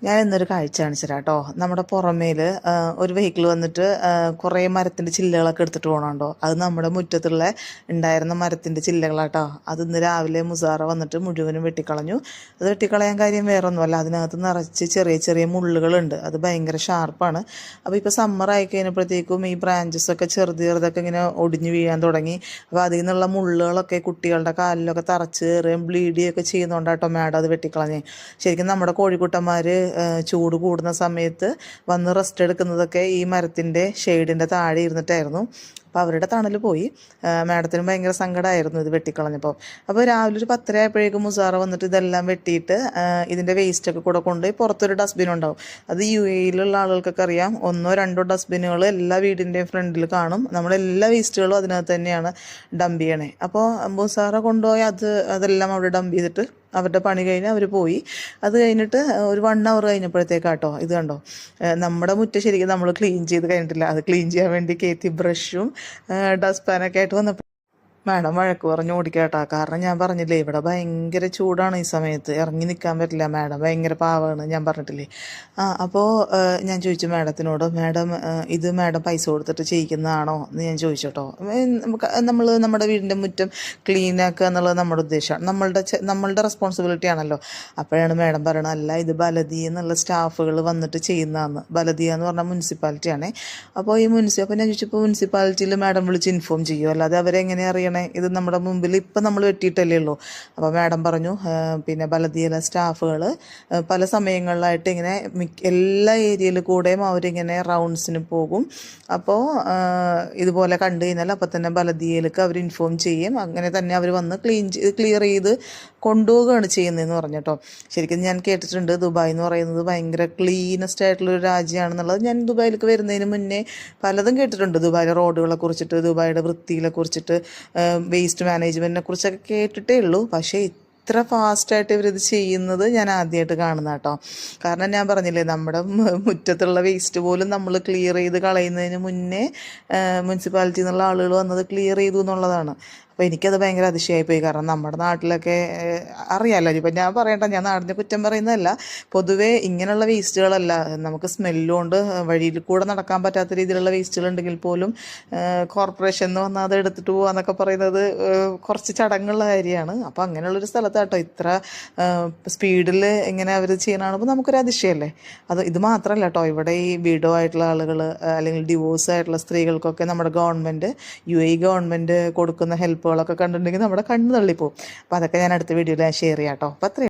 ഞാൻ ഇന്നൊരു കാഴ്ച കാണിച്ചു തരാം കേട്ടോ. നമ്മുടെ പുറമേൽ ഒരു വെഹിക്കിൾ വന്നിട്ട് കുറേ മരത്തിൻ്റെ ചില്ലകളൊക്കെ എടുത്തിട്ട് പോകണുണ്ടോ. അത് നമ്മുടെ മുറ്റത്തുള്ള ഉണ്ടായിരുന്ന മരത്തിൻ്റെ ചില്ലകളാട്ടോ. അത് ഇന്ന് രാവിലെ മുസാറ വന്നിട്ട് മുഴുവനും വെട്ടിക്കളഞ്ഞു. അത് വെട്ടിക്കളയാൻ കാര്യം വേറെ ഒന്നുമല്ല, അതിനകത്ത് നിറച്ച് ചെറിയ ചെറിയ മുള്ളുകളുണ്ട്. അത് ഭയങ്കര ഷാർപ്പാണ്. അപ്പോൾ ഇപ്പോൾ സമ്മർ ആയി കഴിഞ്ഞപ്പോഴത്തേക്കും ഈ ബ്രാഞ്ചസൊക്കെ ചെറുതൊക്കെ ഇങ്ങനെ ഒടിഞ്ഞു വീഴാൻ തുടങ്ങി. അപ്പോൾ അതിൽ നിന്നുള്ള മുള്ളുകളൊക്കെ കുട്ടികളുടെ കാലിലൊക്കെ തറച്ച് കയറുകയും ബ്ലീഡ് ചെയ്യുകയൊക്കെ ചെയ്യുന്നതുകൊണ്ടാട്ടോ മാഡം അത് വെട്ടിക്കളഞ്ഞേ. ശരിക്കും നമ്മുടെ കോഴിക്കുട്ടന്മാർ ചൂട് കൂടുന്ന സമയത്ത് വന്ന് റെസ്റ്റ് എടുക്കുന്നതൊക്കെ ഈ മരത്തിൻ്റെ ഷെയ്ഡിൻ്റെ താഴെ ഇരുന്നിട്ടായിരുന്നു. അപ്പോൾ അവരുടെ തണൽ പോയി. മാഡത്തിന് ഭയങ്കര സങ്കടമായിരുന്നു ഇത് വെട്ടിക്കളഞ്ഞപ്പോൾ. അപ്പോൾ രാവിലെ ഒരു 10:30 ആയപ്പോഴേക്കും മുസാറ വന്നിട്ട് ഇതെല്ലാം വെട്ടിയിട്ട് ഇതിൻ്റെ വേസ്റ്റൊക്കെ കൂടെ കൊണ്ടുപോയി പുറത്തൊരു ഡസ്റ്റ്ബിൻ ഉണ്ടാവും. അത് UAE-യിലുള്ള ആളുകൾക്കൊക്കെ അറിയാം. 1-2 ഡസ്റ്റ്ബിനുകൾ എല്ലാ വീടിൻ്റെയും ഫ്രണ്ടിൽ കാണും. നമ്മളെല്ലാ വേസ്റ്റുകളും അതിനകത്ത് തന്നെയാണ് ഡംപ് ചെയ്യണേ. അപ്പോൾ മുസാറ കൊണ്ടുപോയി അതെല്ലാം അവിടെ ഡംപ് ചെയ്തിട്ട് അവരുടെ പണി കഴിഞ്ഞ് അവർ പോയി. അത് കഴിഞ്ഞിട്ട് ഒരു 1 hour കഴിഞ്ഞപ്പോഴത്തേക്കാട്ടോ ഇത് കണ്ടോ, നമ്മുടെ മുറ്റം ശരിക്കും നമ്മൾ ക്ലീൻ ചെയ്ത് കഴിഞ്ഞിട്ടില്ല. അത് ക്ലീൻ ചെയ്യാൻ വേണ്ടി കയറ്റി ബ്രഷും ഡസ്റ്റ് പാനൊക്കെ ആയിട്ട് വന്നപ്പോൾ മാഡം വഴക്ക് പറഞ്ഞ് ഓടിക്കാട്ടാ. കാരണം ഞാൻ പറഞ്ഞില്ലേ, ഇവിടെ ഭയങ്കര ചൂടാണ് ഈ സമയത്ത്, ഇറങ്ങി നിൽക്കാൻ പറ്റില്ല. മാഡം ഭയങ്കര പാവമാണ്, ഞാൻ പറഞ്ഞിട്ടില്ലേ. അപ്പോൾ ഞാൻ ചോദിച്ചു മാഡത്തിനോട്, മാഡം ഇത് മാഡം പൈസ കൊടുത്തിട്ട് ചെയ്യിക്കുന്നതാണോ എന്ന് ഞാൻ ചോദിച്ചോട്ടോ. നമ്മുടെ വീടിൻ്റെ മുറ്റം ക്ലീൻ ആക്കുക എന്നുള്ളത് നമ്മുടെ ഉദ്ദേശമാണ്, നമ്മളുടെ റെസ്പോൺസിബിലിറ്റി ആണല്ലോ. അപ്പോഴാണ് മാഡം പറയണത്, അല്ല ഇത് ബലദി എന്നുള്ള സ്റ്റാഫുകൾ വന്നിട്ട് ചെയ്യുന്നതെന്ന്. ബലദിയ എന്ന് പറഞ്ഞാൽ മുനിസിപ്പാലിറ്റിയാണേ. അപ്പോൾ അപ്പോൾ ഞാൻ ചോദിച്ചപ്പോൾ മുനിസിപ്പാലിറ്റിയിൽ മാഡം വിളിച്ച് ഇൻഫോം ചെയ്യുമോ, അല്ലാതെ അവരെങ്ങനെ അറിയണം ഇത് നമ്മുടെ മുമ്പിൽ ഇപ്പം നമ്മൾ വെട്ടിയിട്ടല്ലേ ഉള്ളൂ. അപ്പോൾ മാഡം പറഞ്ഞു, പിന്നെ ബലദിയിലെ സ്റ്റാഫുകൾ പല സമയങ്ങളിലായിട്ട് ഇങ്ങനെ എല്ലാ ഏരിയയിൽ കൂടെയും അവരിങ്ങനെ റൗണ്ട്സിന് പോകും. അപ്പോൾ ഇതുപോലെ കണ്ടു കഴിഞ്ഞാൽ അപ്പം തന്നെ ബലദിയയിലേക്ക് അവർ ഇൻഫോം ചെയ്യും. അങ്ങനെ തന്നെ അവർ വന്ന് ക്ലിയർ ചെയ്ത് കൊണ്ടുപോവുകയാണ് ചെയ്യുന്നതെന്ന് പറഞ്ഞിട്ടോ. ശരിക്കും ഞാൻ കേട്ടിട്ടുണ്ട് ദുബായ് എന്ന് പറയുന്നത് ഭയങ്കര ക്ലീനസ്റ്റ് ആയിട്ടുള്ളൊരു രാജ്യമാണെന്നുള്ളത്. ഞാൻ ദുബായിലേക്ക് വരുന്നതിന് മുന്നേ പലതും കേട്ടിട്ടുണ്ട്, ദുബായിലെ റോഡുകളെ കുറിച്ചിട്ട്, ദുബായിയുടെ വൃത്തിയെ കുറിച്ചിട്ട്, വേസ്റ്റ് മാനേജ്മെൻറ്റിനെ കുറിച്ചൊക്കെ കേട്ടിട്ടേ ഉള്ളൂ. പക്ഷേ ഇത്ര ഫാസ്റ്റായിട്ട് ഇവരിത് ചെയ്യുന്നത് ഞാൻ ആദ്യമായിട്ട് കാണുന്ന കേട്ടോ. കാരണം ഞാൻ പറഞ്ഞില്ലേ, നമ്മുടെ മുറ്റത്തുള്ള വേസ്റ്റ് പോലും നമ്മൾ ക്ലിയർ ചെയ്ത് കളയുന്നതിന് മുന്നേ മുനിസിപ്പാലിറ്റി എന്നുള്ള ആളുകൾ വന്നത് ക്ലിയർ ചെയ്തു എന്നുള്ളതാണ്. അപ്പോൾ എനിക്കത് ഭയങ്കര അതിശയമായിപ്പോയി. കാരണം നമ്മുടെ നാട്ടിലൊക്കെ അറിയാമല്ലോ, ഇപ്പം ഞാൻ പറയണ്ട, ഞാൻ നാടിനെ കുറ്റം പറയുന്നതല്ല, പൊതുവേ ഇങ്ങനെയുള്ള വേസ്റ്റുകളല്ല, നമുക്ക് സ്മെല്ലുകൊണ്ട് വഴിയിൽ കൂടെ നടക്കാൻ പറ്റാത്ത രീതിയിലുള്ള വേസ്റ്റുകൾ ഉണ്ടെങ്കിൽ പോലും കോർപ്പറേഷൻ എന്ന് വന്നാൽ അത് എടുത്തിട്ട് പോകാന്നൊക്കെ പറയുന്നത് കുറച്ച് ചടങ്ങുള്ള കാര്യമാണ്. അപ്പോൾ അങ്ങനെയുള്ളൊരു സ്ഥലത്താട്ടോ ഇത്ര സ്പീഡിൽ ഇങ്ങനെ അവർ ചെയ്യണപ്പോൾ നമുക്കൊരു അതിശയമല്ലേ. ഇത് മാത്രമല്ല കേട്ടോ, ഇവിടെ ഈ വിഡോ ആയിട്ടുള്ള ആളുകൾ അല്ലെങ്കിൽ ഡിവോഴ്സ് ആയിട്ടുള്ള സ്ത്രീകൾക്കൊക്കെ നമ്മുടെ ഗവൺമെൻറ്, UAE ഗവൺമെൻറ് കൊടുക്കുന്ന ഹെൽപ്പുകളൊക്കെ കണ്ടിട്ടുണ്ടെങ്കിൽ നമ്മുടെ കണ്ണ് തള്ളിപ്പോവും. അപ്പോൾ അതൊക്കെ ഞാൻ അടുത്ത വീഡിയോയിൽ ഷെയർ ചെയ്യാം കേട്ടോ. അപ്പോൾ അത്രയും.